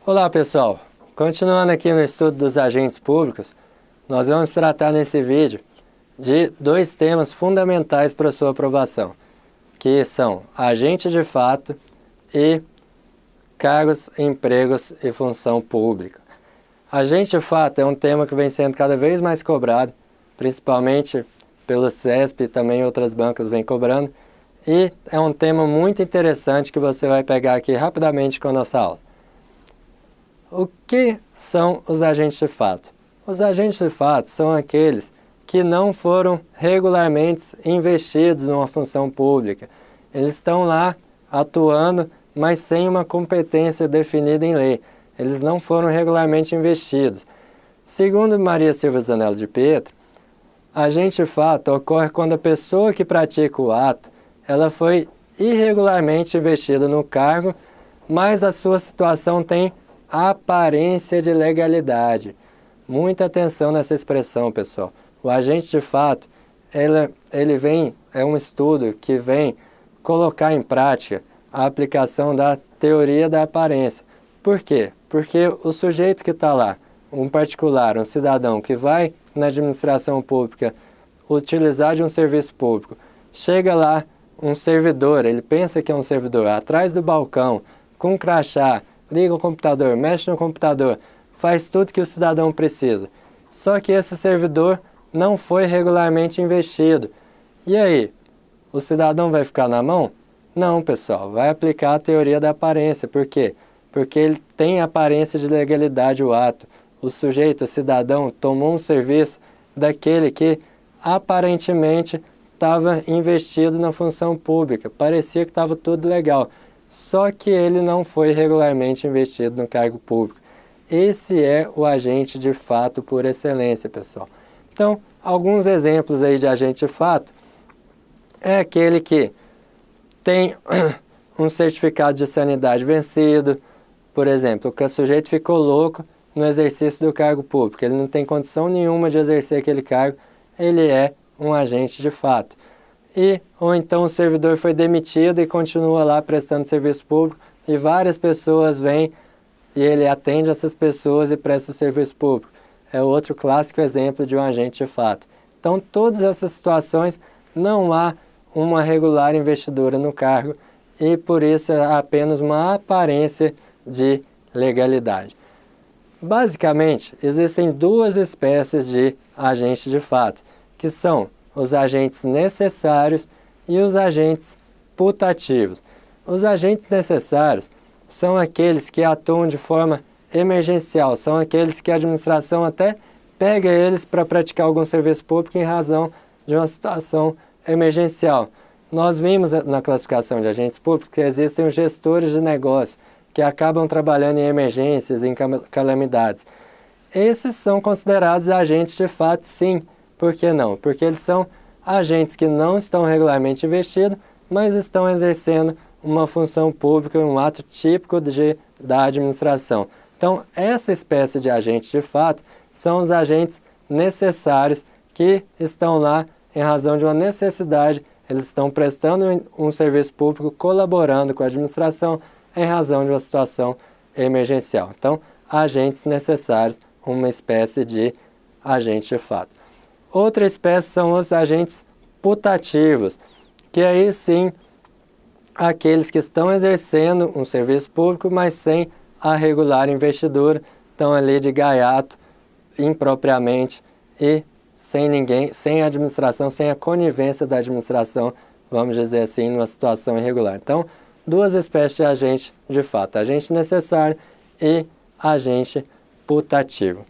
Olá pessoal, continuando aqui no estudo dos agentes públicos, nós vamos tratar nesse vídeo de dois temas fundamentais para sua aprovação, que são agente de fato e cargos, empregos e função pública. Agente de fato é um tema que vem sendo cada vez mais cobrado, principalmente pelo CESP e também outras bancas vêm cobrando, e é um tema muito interessante que você vai pegar aqui rapidamente com a nossa aula. O que são os agentes de fato? Os agentes de fato são aqueles que não foram regularmente investidos numa função pública. Eles estão lá atuando, mas sem uma competência definida em lei. Eles não foram regularmente investidos. Segundo Maria Silva Zanello de Pietro, agente de fato ocorre quando a pessoa que pratica o ato, ela foi irregularmente investida no cargo, mas a sua situação tem aparência de legalidade. Muita atenção nessa expressão, pessoal. O agente de fato, é um estudo que vem colocar em prática a aplicação da teoria da aparência. Por quê? Porque o sujeito que está lá, um particular, um cidadão que vai na administração pública utilizar de um serviço público, chega lá um servidor, ele pensa que é um servidor, atrás do balcão, com um crachá, liga o computador, mexe no computador, faz tudo que o cidadão precisa. Só que esse servidor não foi regularmente investido. E aí, o cidadão vai ficar na mão? Não, pessoal, vai aplicar a teoria da aparência. Por quê? Porque ele tem aparência de legalidade o ato. O sujeito, o cidadão, tomou um serviço daquele que aparentemente estava investido na função pública. Parecia que estava tudo legal. Só que ele não foi regularmente investido no cargo público. Esse é o agente de fato por excelência, pessoal. Então, alguns exemplos aí de agente de fato é aquele que tem um certificado de sanidade vencido, por exemplo, que o sujeito ficou louco no exercício do cargo público, ele não tem condição nenhuma de exercer aquele cargo, ele é um agente de fato. Ou então o servidor foi demitido e continua lá prestando serviço público e várias pessoas vêm e ele atende essas pessoas e presta o serviço público. É outro clássico exemplo de um agente de fato. Então, todas essas situações não há uma regular investidura no cargo e por isso é apenas uma aparência de legalidade. Basicamente, existem duas espécies de agentes de fato, que são os agentes necessários e os agentes putativos. Os agentes necessários são aqueles que atuam de forma emergencial, são aqueles que a administração até pega eles para praticar algum serviço público em razão de uma situação emergencial. Nós vimos na classificação de agentes públicos que existem os gestores de negócio, que acabam trabalhando em emergências, em calamidades. Esses são considerados agentes de fato, sim. Por que não? Porque eles são agentes que não estão regularmente investidos, mas estão exercendo uma função pública, um ato típico da administração. Então, essa espécie de agentes de fato são os agentes necessários que estão lá em razão de uma necessidade, eles estão prestando um serviço público, colaborando com a administração em razão de uma situação emergencial. Então, agentes necessários, uma espécie de agente de fato. Outra espécie são os agentes putativos, que aí sim, aqueles que estão exercendo um serviço público, mas sem a regular investidura, estão ali de gaiato, impropriamente e sem ninguém, sem a administração, sem a conivência da administração, vamos dizer assim, numa situação irregular. Então, duas espécies de agente de fato, agente necessário e agente putativo.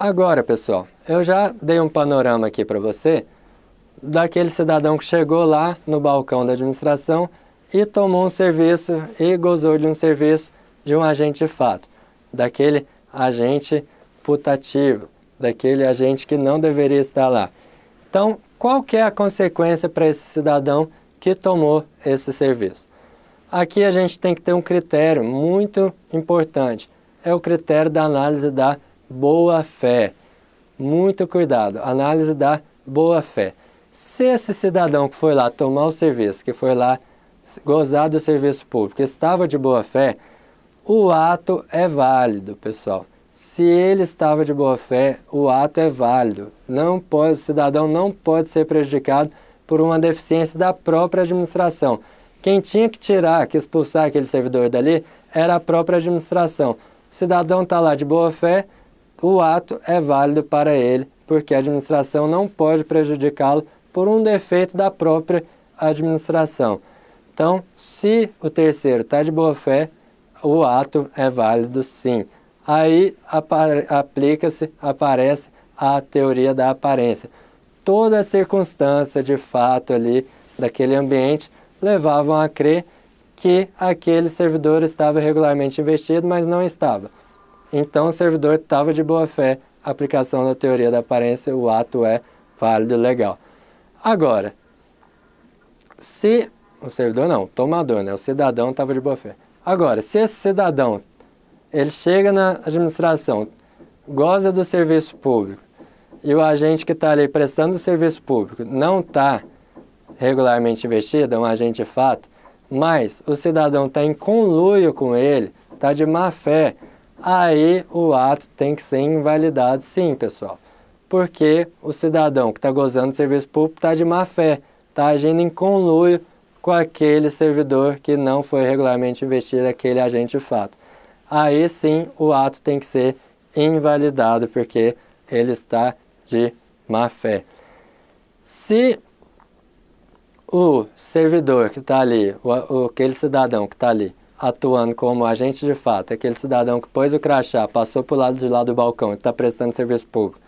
Agora, pessoal, eu já dei um panorama aqui para você daquele cidadão que chegou lá no balcão da administração e tomou um serviço e gozou de um serviço de um agente de fato, daquele agente putativo, daquele agente que não deveria estar lá. Então, qual que é a consequência para esse cidadão que tomou esse serviço? Aqui a gente tem que ter um critério muito importante, é o critério da análise da boa-fé. Muito cuidado, análise da boa-fé. Se esse cidadão que foi lá tomar o serviço, que foi lá gozar do serviço público, estava de boa-fé, o ato é válido, pessoal. Se ele estava de boa fé, o ato é válido. O cidadão não pode ser prejudicado por uma deficiência da própria administração. Quem tinha que tirar, que expulsar aquele servidor dali, era a própria administração. O cidadão está lá de boa fé, o ato é válido para ele, porque a administração não pode prejudicá-lo por um defeito da própria administração. Então, se o terceiro está de boa fé, o ato é válido sim. Aí aparece a teoria da aparência. Toda a circunstância de fato ali daquele ambiente levavam a crer que aquele servidor estava regularmente investido, mas não estava. Então o servidor estava de boa fé, aplicação da teoria da aparência, o ato é válido e legal. Agora, se o servidor não, o tomador, né? O cidadão estava de boa fé. Agora, se esse cidadão, ele chega na administração, goza do serviço público, e o agente que está ali prestando o serviço público não está regularmente investido, é um agente de fato, mas o cidadão está em conluio com ele, está de má fé, aí o ato tem que ser invalidado sim, pessoal. Porque o cidadão que está gozando do serviço público está de má fé, está agindo em conluio com aquele servidor que não foi regularmente investido, aquele agente de fato. Aí sim o ato tem que ser invalidado, porque ele está de má fé. Se o servidor que está ali, aquele cidadão que está ali, atuando como agente de fato, aquele cidadão que pôs o crachá, passou para o lado de lá do balcão e está prestando serviço público,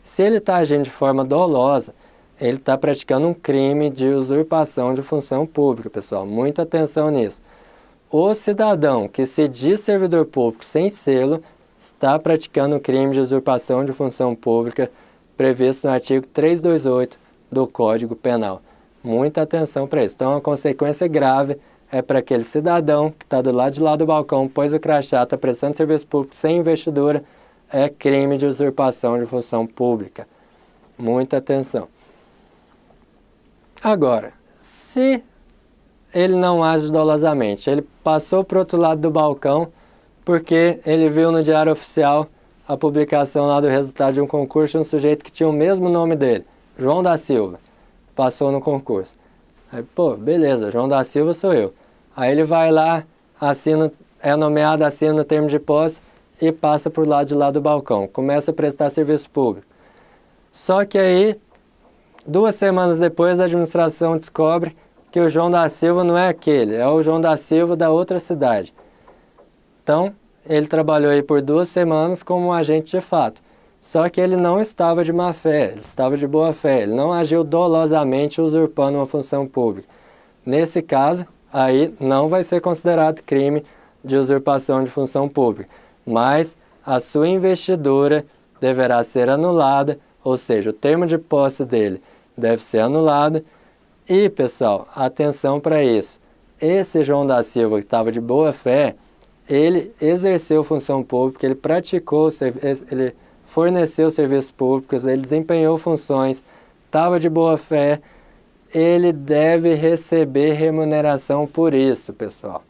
se ele está agindo de forma dolosa, ele está praticando um crime de usurpação de função pública, pessoal. Muita atenção nisso. O cidadão que se diz servidor público sem selo está praticando um crime de usurpação de função pública previsto no artigo 328 do Código Penal. Muita atenção para isso. Então, a consequência grave é para aquele cidadão que está do lado de lá do balcão, pôs o crachá, está prestando serviço público sem investidura, é crime de usurpação de função pública. Muita atenção. Agora, se ele não age dolosamente, ele passou para o outro lado do balcão porque ele viu no Diário Oficial a publicação lá do resultado de um concurso de um sujeito que tinha o mesmo nome dele, João da Silva, passou no concurso. Aí, pô, beleza, João da Silva sou eu. Aí ele vai lá, assina, é nomeado, assina no termo de posse e passa por lado de lá do balcão, começa a prestar serviço público. Só que aí, 2 semanas depois, a administração descobre que o João da Silva não é aquele, é o João da Silva da outra cidade. Então, ele trabalhou aí por 2 semanas como um agente de fato. Só que ele não estava de má fé, ele estava de boa fé, ele não agiu dolosamente usurpando uma função pública. Nesse caso, aí não vai ser considerado crime de usurpação de função pública, mas a sua investidura deverá ser anulada, ou seja, o termo de posse dele deve ser anulado. E, pessoal, atenção para isso. Esse João da Silva que estava de boa fé, ele exerceu função pública, ele praticou, ele forneceu serviços públicos, ele desempenhou funções, estava de boa fé, ele deve receber remuneração por isso, pessoal.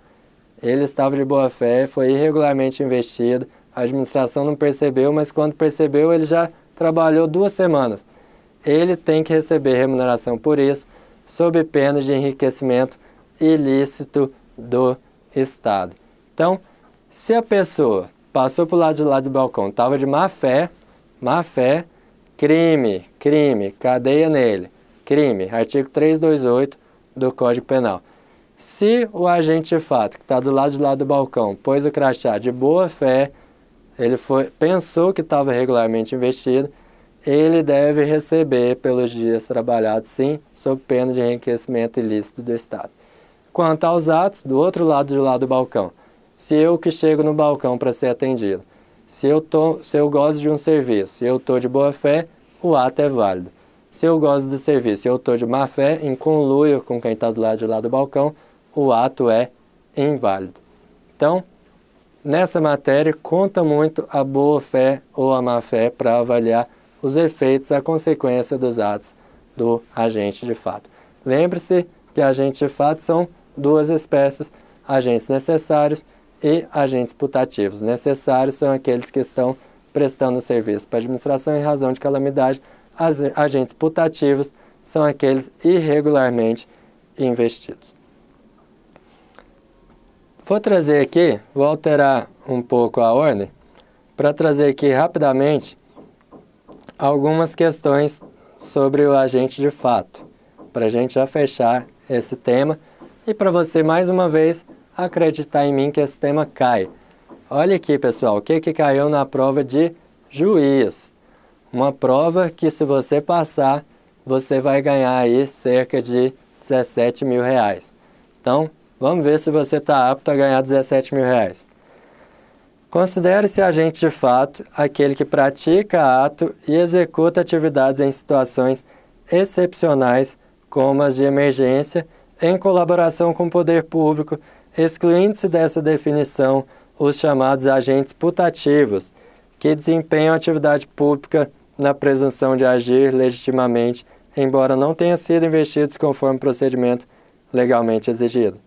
Ele estava de boa fé, foi irregularmente investido, a administração não percebeu, mas quando percebeu ele já trabalhou 2 semanas. Ele tem que receber remuneração por isso, sob pena de enriquecimento ilícito do Estado. Então, se a pessoa passou para o lado de lá do balcão, estava de má fé, crime, cadeia nele, crime, artigo 328 do Código Penal. Se o agente de fato, que está do lado de lá do balcão, pôs o crachá de boa fé, ele pensou que estava regularmente investido, ele deve receber pelos dias trabalhados, sim, sob pena de enriquecimento ilícito do Estado. Quanto aos atos, do outro lado de lá do balcão, se eu que chego no balcão para ser atendido, se eu gosto de um serviço e eu estou de boa fé, o ato é válido. Se eu gosto do serviço e eu estou de má fé, em conluio com quem está do lado de lá do balcão, o ato é inválido. Então, nessa matéria, conta muito a boa fé ou a má fé para avaliar os efeitos, a consequência dos atos do agente de fato. Lembre-se que agentes de fato são 2 espécies, agentes necessários e agentes putativos. Necessários são aqueles que estão prestando serviço para a administração em razão de calamidade. Agentes putativos são aqueles irregularmente investidos. Vou trazer aqui, vou alterar um pouco a ordem, para trazer aqui rapidamente algumas questões sobre o agente de fato, para a gente já fechar esse tema e para você mais uma vez acreditar em mim que esse tema cai. Olha aqui, pessoal, o que caiu na prova de juiz. Uma prova que, se você passar, você vai ganhar aí cerca de 17 mil reais. Então, vamos ver se você está apto a ganhar 17 mil reais. Considere-se agente de fato aquele que pratica ato e executa atividades em situações excepcionais, como as de emergência, em colaboração com o poder público, excluindo-se dessa definição os chamados agentes putativos, que desempenham atividade pública na presunção de agir legitimamente, embora não tenham sido investidos conforme o procedimento legalmente exigido.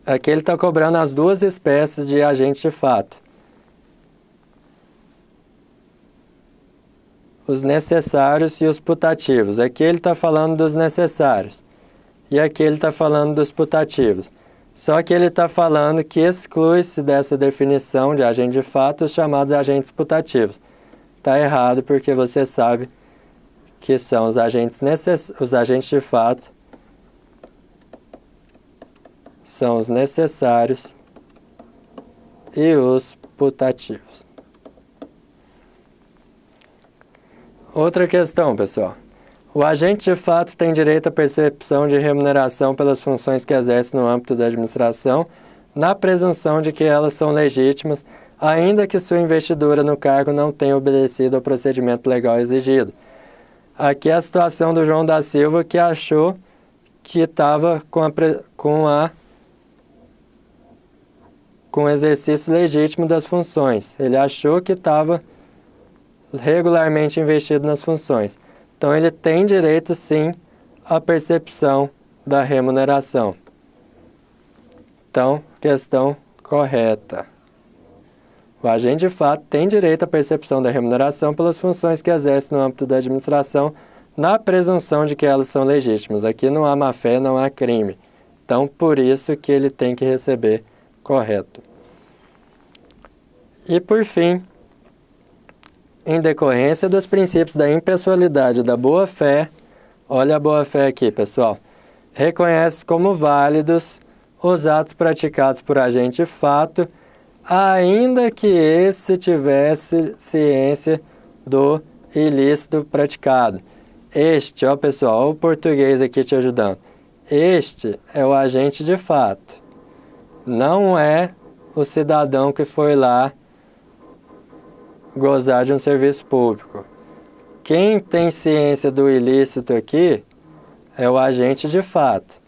Aqui ele está cobrando as duas espécies de agente de fato. Os necessários e os putativos. Aqui ele está falando dos necessários. E aqui ele está falando dos putativos. Só que ele está falando que exclui-se dessa definição de agente de fato os chamados agentes putativos. Está errado porque você sabe que são os agentes de fato, são os necessários e os putativos. Outra questão, pessoal. O agente de fato tem direito à percepção de remuneração pelas funções que exerce no âmbito da administração, na presunção de que elas são legítimas, ainda que sua investidura no cargo não tenha obedecido ao procedimento legal exigido. Aqui é a situação do João da Silva, que achou que estava com o exercício legítimo das funções. Ele achou que estava regularmente investido nas funções. Então, ele tem direito, sim, à percepção da remuneração. Então, questão correta. O agente de fato tem direito à percepção da remuneração pelas funções que exerce no âmbito da administração, na presunção de que elas são legítimas. Aqui não há má-fé, não há crime. Então, por isso que ele tem que receber correto. E, por fim, em decorrência dos princípios da impessoalidade e da boa-fé, olha a boa-fé aqui, pessoal, reconhece como válidos os atos praticados por agente de fato, ainda que esse tivesse ciência do ilícito praticado. Este, ó pessoal, ó o português aqui te ajudando. Este é o agente de fato. Não é o cidadão que foi lá gozar de um serviço público. Quem tem ciência do ilícito aqui é o agente de fato.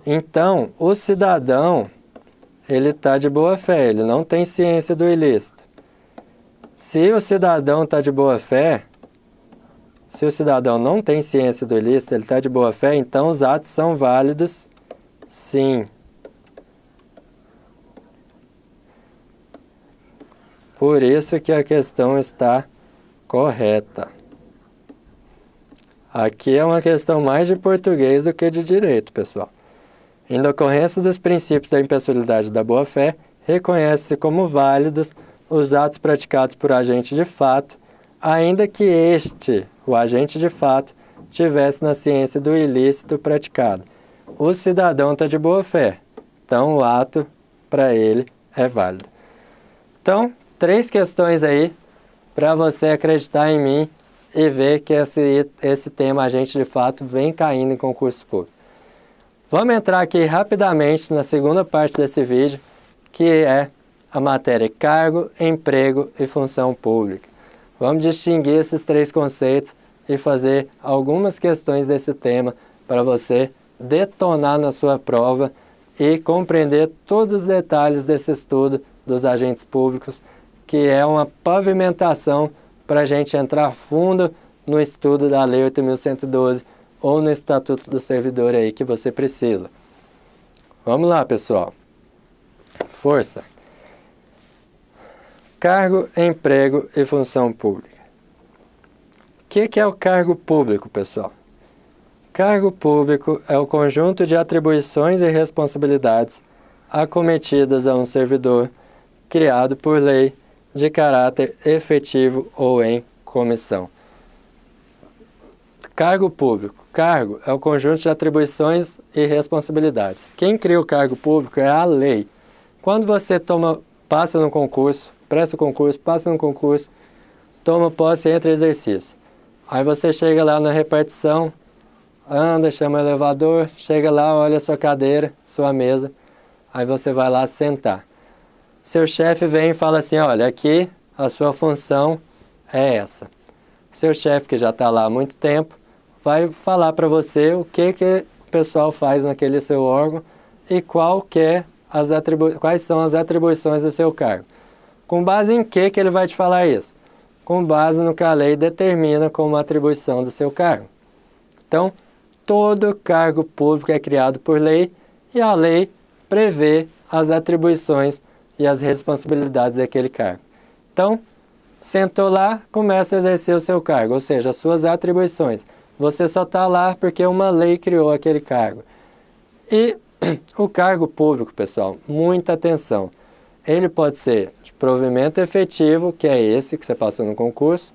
Então, o cidadão, ele está de boa fé, ele não tem ciência do ilícito. Se o cidadão está de boa fé, se o cidadão não tem ciência do ilícito, ele está de boa fé, então os atos são válidos, sim. Por isso que a questão está correta. Aqui é uma questão mais de português do que de direito, pessoal. Em decorrência dos princípios da impessoalidade e da boa-fé, reconhece-se como válidos os atos praticados por agente de fato, ainda que este, o agente de fato, tivesse na ciência do ilícito praticado. O cidadão está de boa-fé, então o ato, para ele, é válido. Então, 3 questões aí para você acreditar em mim e ver que esse tema agente de fato vem caindo em concurso público. Vamos entrar aqui rapidamente na segunda parte desse vídeo, que é a matéria cargo, emprego e função pública. Vamos distinguir esses 3 conceitos e fazer algumas questões desse tema para você detonar na sua prova e compreender todos os detalhes desse estudo dos agentes públicos, que é uma pavimentação para a gente entrar fundo no estudo da Lei 8.112 ou no Estatuto do Servidor aí que você precisa. Vamos lá, pessoal. força. Cargo, emprego e função pública. O que é o cargo público, pessoal? Cargo público é o conjunto de atribuições e responsabilidades acometidas a um servidor criado por lei de caráter efetivo ou em comissão. Cargo público. Cargo é o conjunto de atribuições e responsabilidades. Quem cria o cargo público é a lei. Quando você passa no concurso, presta o concurso, passa no concurso, toma posse e entra em exercício. Aí você chega lá na repartição, anda, chama o elevador, chega lá, olha a sua cadeira, sua mesa, aí você vai lá sentar. Seu chefe vem e fala assim, olha, aqui a sua função é essa. Seu chefe, que já está lá há muito tempo, vai falar para você o que o pessoal faz naquele seu órgão e quais são as atribuições do seu cargo. Com base em que ele vai te falar isso? Com base no que a lei determina como atribuição do seu cargo. Então, todo cargo público é criado por lei e a lei prevê as atribuições e as responsabilidades daquele cargo. Então, sentou lá, começa a exercer o seu cargo, ou seja, as suas atribuições. Você só está lá porque uma lei criou aquele cargo. E o cargo público, pessoal, muita atenção. Ele pode ser de provimento efetivo, que é esse que você passou no concurso,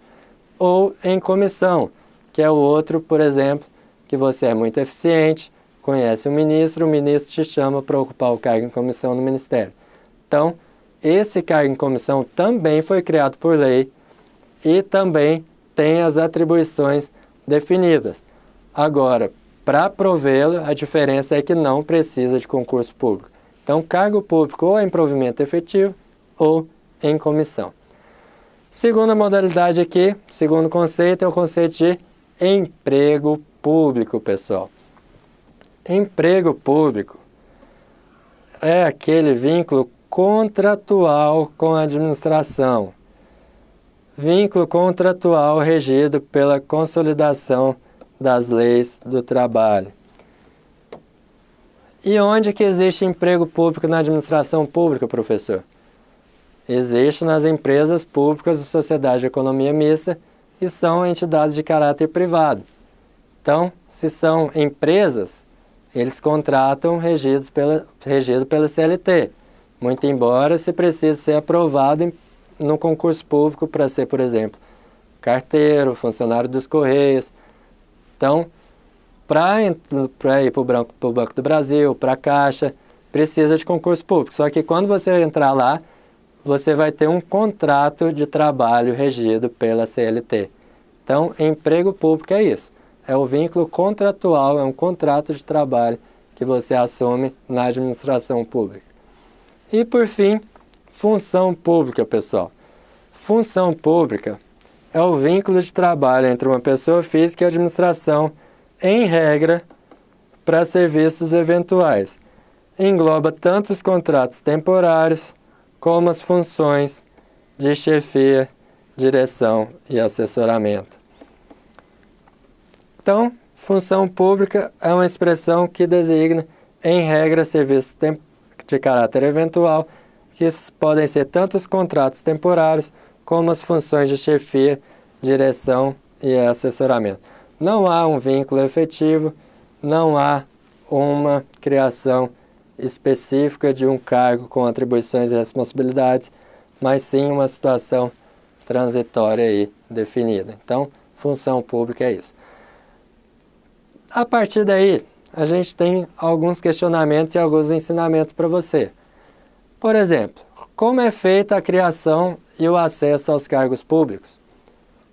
ou em comissão, que é o outro, por exemplo, que você é muito eficiente, conhece o ministro te chama para ocupar o cargo em comissão no ministério. Então, esse cargo em comissão também foi criado por lei e também tem as atribuições definidas. Agora, para provê-lo, a diferença é que não precisa de concurso público. Então, cargo público ou em provimento efetivo ou em comissão. Segunda modalidade aqui, segundo conceito, é o conceito de emprego público, pessoal. Emprego público é aquele vínculo contratual com a administração. Vínculo contratual regido pela consolidação das leis do trabalho. E onde que existe emprego público na administração pública, professor? Existe nas empresas públicas de sociedade de economia mista e são entidades de caráter privado. Então, se são empresas, eles contratam regido pela CLT. Muito embora se precise ser aprovado no concurso público para ser, por exemplo, carteiro, funcionário dos Correios. Então, para ir para o Banco do Brasil, para a Caixa, precisa de concurso público. Só que quando você entrar lá, você vai ter um contrato de trabalho regido pela CLT. Então, emprego público é isso. É o vínculo contratual, é um contrato de trabalho que você assume na administração pública. E, por fim, função pública, pessoal. Função pública é o vínculo de trabalho entre uma pessoa física e a administração, em regra, para serviços eventuais. Engloba tanto os contratos temporários, como as funções de chefia, direção e assessoramento. Então, função pública é uma expressão que designa, em regra, serviços de caráter eventual, que podem ser tanto os contratos temporários, como as funções de chefia, direção e assessoramento. Não há um vínculo efetivo, não há uma criação específica de um cargo com atribuições e responsabilidades, mas sim uma situação transitória aí definida. Então, função pública é isso. A partir daí, a gente tem alguns questionamentos e alguns ensinamentos para você. Por exemplo, como é feita a criação e o acesso aos cargos públicos?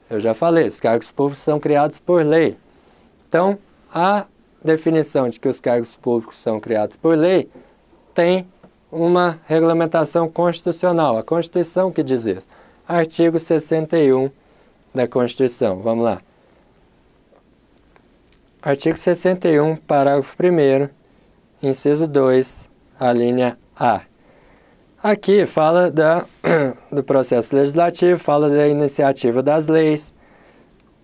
Eu já falei, os cargos públicos são criados por lei. Então, a definição de que os cargos públicos são criados por lei tem uma regulamentação constitucional. A Constituição que diz isso. Artigo 61 da Constituição. Vamos lá. Artigo 61, parágrafo 1º, inciso 2, a linha A. Aqui fala do processo legislativo, fala da iniciativa das leis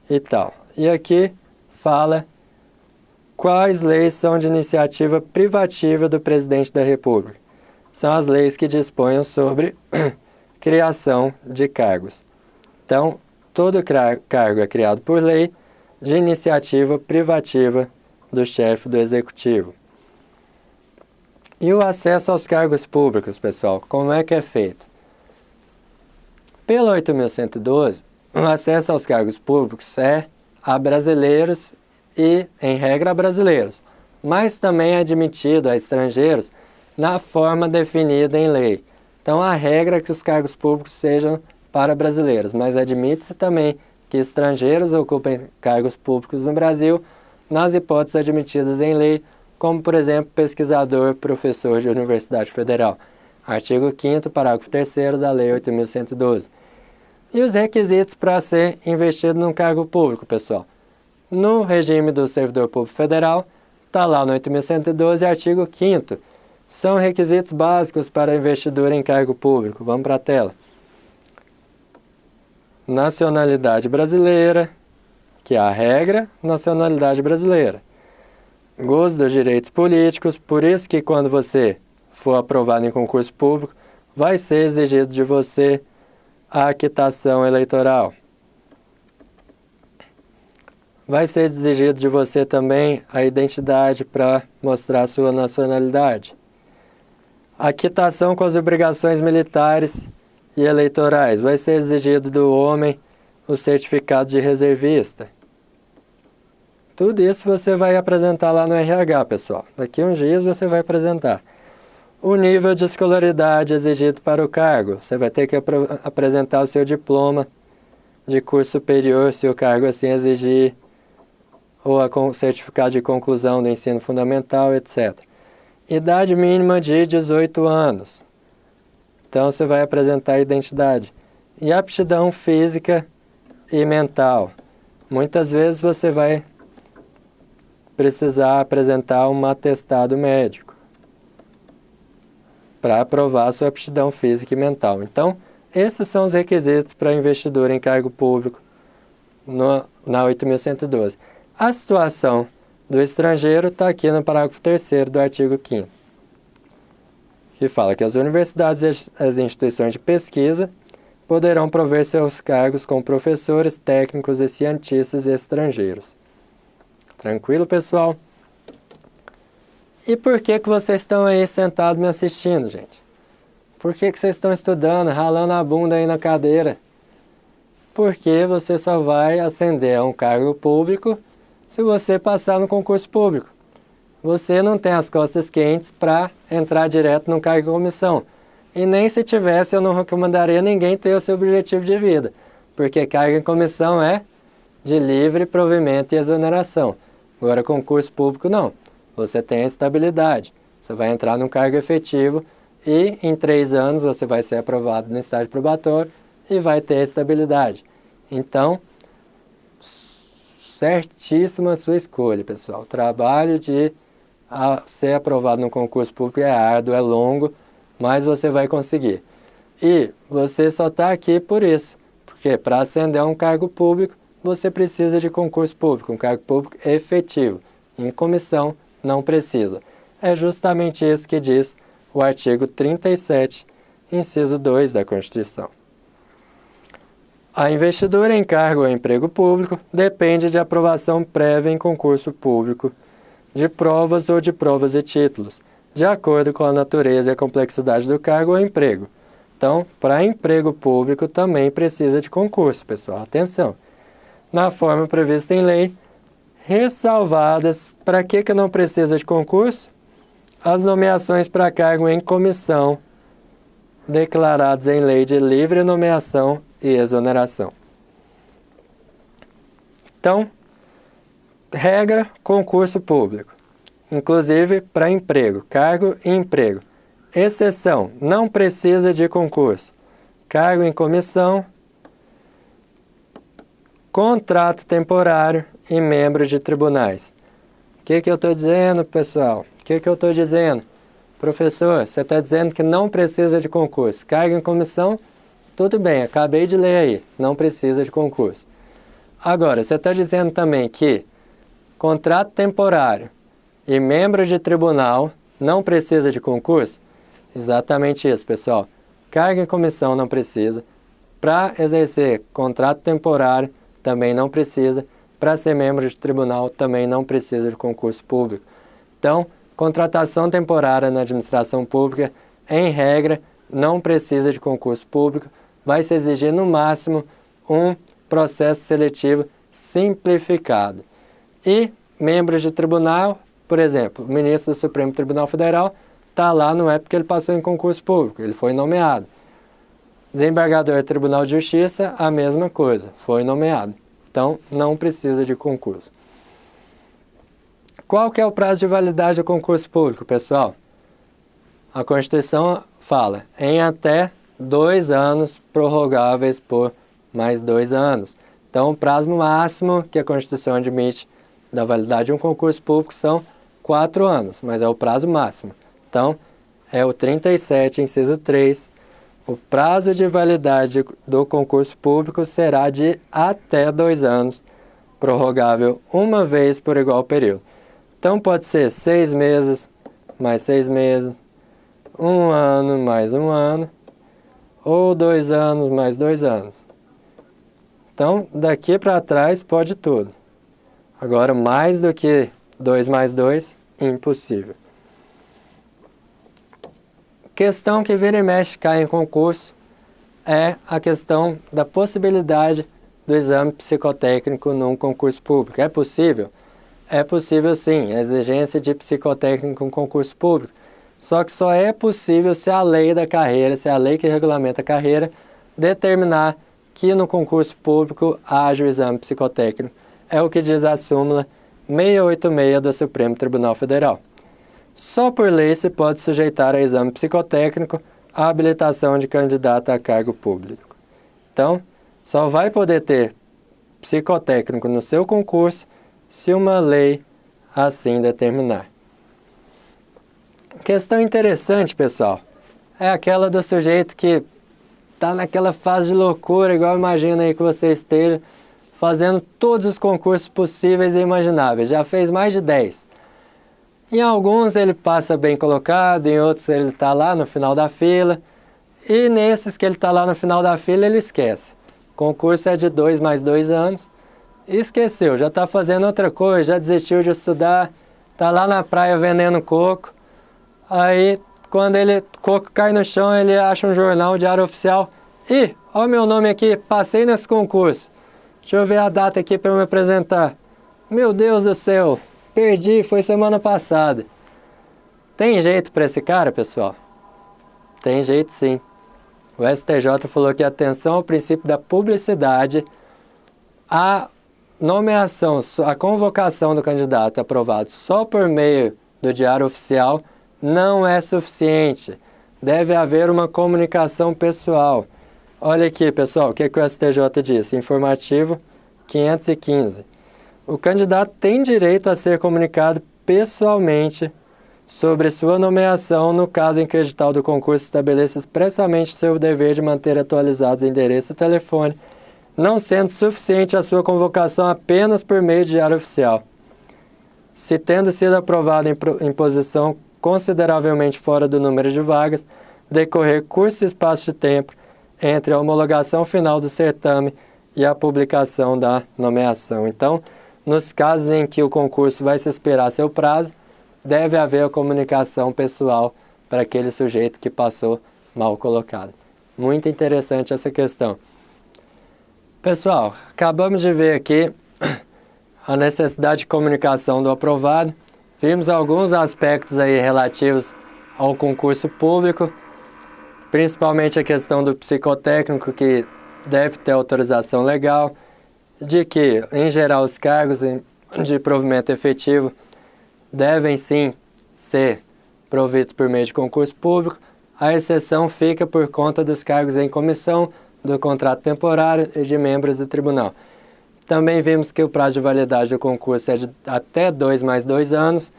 e tal. E aqui fala quais leis são de iniciativa privativa do presidente da República. são as leis que disponham sobre criação de cargos. Então, todo cargo é criado por lei de iniciativa privativa do chefe do executivo. E o acesso aos cargos públicos, pessoal, como é que é feito? Pelo 8.112, o acesso aos cargos públicos é a brasileiros e, em regra, a brasileiros, mas também é admitido a estrangeiros na forma definida em lei. Então, a regra é que os cargos públicos sejam para brasileiros, mas admite-se também que estrangeiros ocupem cargos públicos no Brasil, nas hipóteses admitidas em lei, como, por exemplo, pesquisador, professor de Universidade Federal. Artigo 5º, parágrafo 3º da Lei 8.112. E os requisitos para ser investido num cargo público, pessoal? No regime do servidor público federal, está lá no 8.112, artigo 5º. São requisitos básicos para investidura em cargo público. Vamos para a tela. Nacionalidade brasileira, que é a regra, nacionalidade brasileira. Gozo dos direitos políticos, por isso que quando você for aprovado em concurso público, vai ser exigido de você a quitação eleitoral. Vai ser exigido de você também a identidade para mostrar a sua nacionalidade. A quitação com as obrigações militares e eleitorais. Vai ser exigido do homem o certificado de reservista. Tudo isso você vai apresentar lá no RH, pessoal. Daqui a uns dias você vai apresentar. O nível de escolaridade exigido para o cargo. Você vai ter que apresentar o seu diploma de curso superior, se o cargo assim exigir, ou o certificado de conclusão do ensino fundamental, etc. Idade mínima de 18 anos. Então você vai apresentar a identidade. E aptidão física e mental. Muitas vezes você vai precisar apresentar um atestado médico para aprovar a sua aptidão física e mental. Então, esses são os requisitos para investidor em cargo público na 8.112. A situação do estrangeiro está aqui no parágrafo 3º do artigo 5º, que fala que as universidades e as instituições de pesquisa poderão prover seus cargos com professores, técnicos e cientistas estrangeiros. Tranquilo, pessoal? E por que vocês estão aí sentados me assistindo, gente? Por que vocês estão estudando, ralando a bunda aí na cadeira? Porque você só vai ascender a um cargo público se você passar no concurso público. Você não tem as costas quentes para entrar direto num cargo de comissão. E nem se tivesse, eu não recomendaria ninguém ter o seu objetivo de vida. Porque cargo em comissão é de livre provimento e exoneração. Agora, concurso público, não. Você tem a estabilidade. Você vai entrar num cargo efetivo e em 3 anos você vai ser aprovado no estágio probatório e vai ter a estabilidade. Então, certíssima a sua escolha, pessoal. O trabalho de ser aprovado no concurso público é árduo, é longo, mas você vai conseguir. E você só está aqui por isso. Porque para ascender a um cargo público, você precisa de concurso público, um cargo público efetivo. Em comissão, não precisa. É justamente isso que diz o artigo 37, inciso 2 da Constituição. A investidura em cargo ou emprego público depende de aprovação prévia em concurso público, de provas ou de provas e títulos, de acordo com a natureza e a complexidade do cargo ou emprego. Então, para emprego público também precisa de concurso, pessoal. Atenção! Na forma prevista em lei, ressalvadas, para que não precisa de concurso? As nomeações para cargo em comissão, declaradas em lei de livre nomeação e exoneração. Então, regra, concurso público, inclusive para emprego, cargo e emprego. Exceção, não precisa de concurso. Cargo em comissão, contrato temporário e membro de tribunais. O que eu estou dizendo, pessoal? O que eu estou dizendo? Professor, você está dizendo que não precisa de concurso. Cargo em comissão, tudo bem, acabei de ler aí, não precisa de concurso. Agora, você está dizendo também que contrato temporário e membro de tribunal não precisa de concurso? Exatamente isso, pessoal. Cargo em comissão não precisa. Para exercer contrato temporário, também não precisa. Para ser membro de tribunal, também não precisa de concurso público. Então, contratação temporária na administração pública, em regra, não precisa de concurso público. Vai se exigir, no máximo, um processo seletivo simplificado. E membros de tribunal, por exemplo, o ministro do Supremo Tribunal Federal, está lá, não é porque ele passou em concurso público, ele foi nomeado. Desembargador do Tribunal de Justiça, a mesma coisa, foi nomeado. Então, não precisa de concurso. Qual que é o prazo de validade do concurso público, pessoal? A Constituição fala em até 2 anos prorrogáveis por mais 2 anos. Então, o prazo máximo que a Constituição admite da validade de um concurso público são 4 anos, mas é o prazo máximo. Então, é o 37, inciso 3. O prazo de validade do concurso público será de até 2 anos, prorrogável uma vez por igual período. Então, pode ser 6 meses, mais 6 meses, 1 ano, mais 1 ano, ou 2 anos, mais 2 anos. Então, daqui para trás pode tudo. Agora, mais do que 2 mais 2, impossível. Questão que vira e mexe cai em concurso é a questão da possibilidade do exame psicotécnico num concurso público. É possível? É possível sim, a exigência de psicotécnico em concurso público. Só que só é possível se a lei da carreira, se a lei que regulamenta a carreira, determinar que no concurso público haja o exame psicotécnico. É o que diz a súmula 686 do Supremo Tribunal Federal. Só por lei se pode sujeitar a exame psicotécnico a habilitação de candidato a cargo público. Então, só vai poder ter psicotécnico no seu concurso se uma lei assim determinar. Questão interessante, pessoal, é aquela do sujeito que está naquela fase de loucura, igual imagina aí que você esteja fazendo todos os concursos possíveis e imagináveis. Já fez mais de 10. Em alguns ele passa bem colocado, em outros ele está lá no final da fila. E nesses que ele está lá no final da fila, ele esquece. O concurso é de 2 mais 2 anos. E esqueceu, já está fazendo outra coisa, já desistiu de estudar. Está lá na praia vendendo coco. Aí, quando o coco cai no chão, ele acha um jornal, Diário Oficial. Ih, olha o meu nome aqui, passei nesse concurso. Deixa eu ver a data aqui para eu me apresentar. Meu Deus do céu, perdi, foi semana passada. Tem jeito para esse cara, pessoal? Tem jeito sim. O STJ falou que atenção ao princípio da publicidade, a nomeação, a convocação do candidato aprovado só por meio do Diário Oficial não é suficiente. Deve haver uma comunicação pessoal. Olha aqui, pessoal, o que o STJ disse? Informativo 515. O candidato tem direito a ser comunicado pessoalmente sobre sua nomeação no caso em que o edital do concurso estabeleça expressamente seu dever de manter atualizados endereço e telefone, não sendo suficiente a sua convocação apenas por meio de Diário Oficial. Se tendo sido aprovado em posição consideravelmente fora do número de vagas, decorrer curto espaço de tempo entre a homologação final do certame e a publicação da nomeação. Então, nos casos em que o concurso vai se esperar seu prazo, deve haver a comunicação pessoal para aquele sujeito que passou mal colocado. Muito interessante essa questão. Pessoal, acabamos de ver aqui a necessidade de comunicação do aprovado. Vimos alguns aspectos aí relativos ao concurso público, principalmente a questão do psicotécnico, que deve ter autorização legal, de que, em geral, os cargos de provimento efetivo devem sim ser providos por meio de concurso público. A exceção fica por conta dos cargos em comissão, do contrato temporário e de membros do tribunal. Também vimos que o prazo de validade do concurso é de até 2 mais 2 anos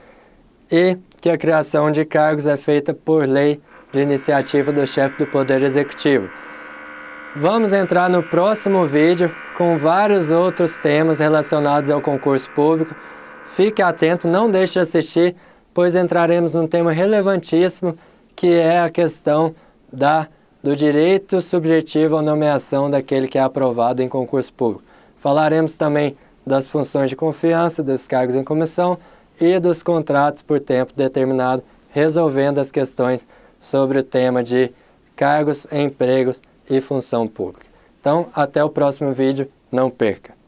e que a criação de cargos é feita por lei de iniciativa do chefe do Poder Executivo. Vamos entrar no próximo vídeo com vários outros temas relacionados ao concurso público. Fique atento, não deixe de assistir, pois entraremos num tema relevantíssimo que é a questão do direito subjetivo à nomeação daquele que é aprovado em concurso público. Falaremos também das funções de confiança, dos cargos em comissão e dos contratos por tempo determinado, resolvendo as questões sobre o tema de cargos, empregos e função pública. Então, até o próximo vídeo, não perca!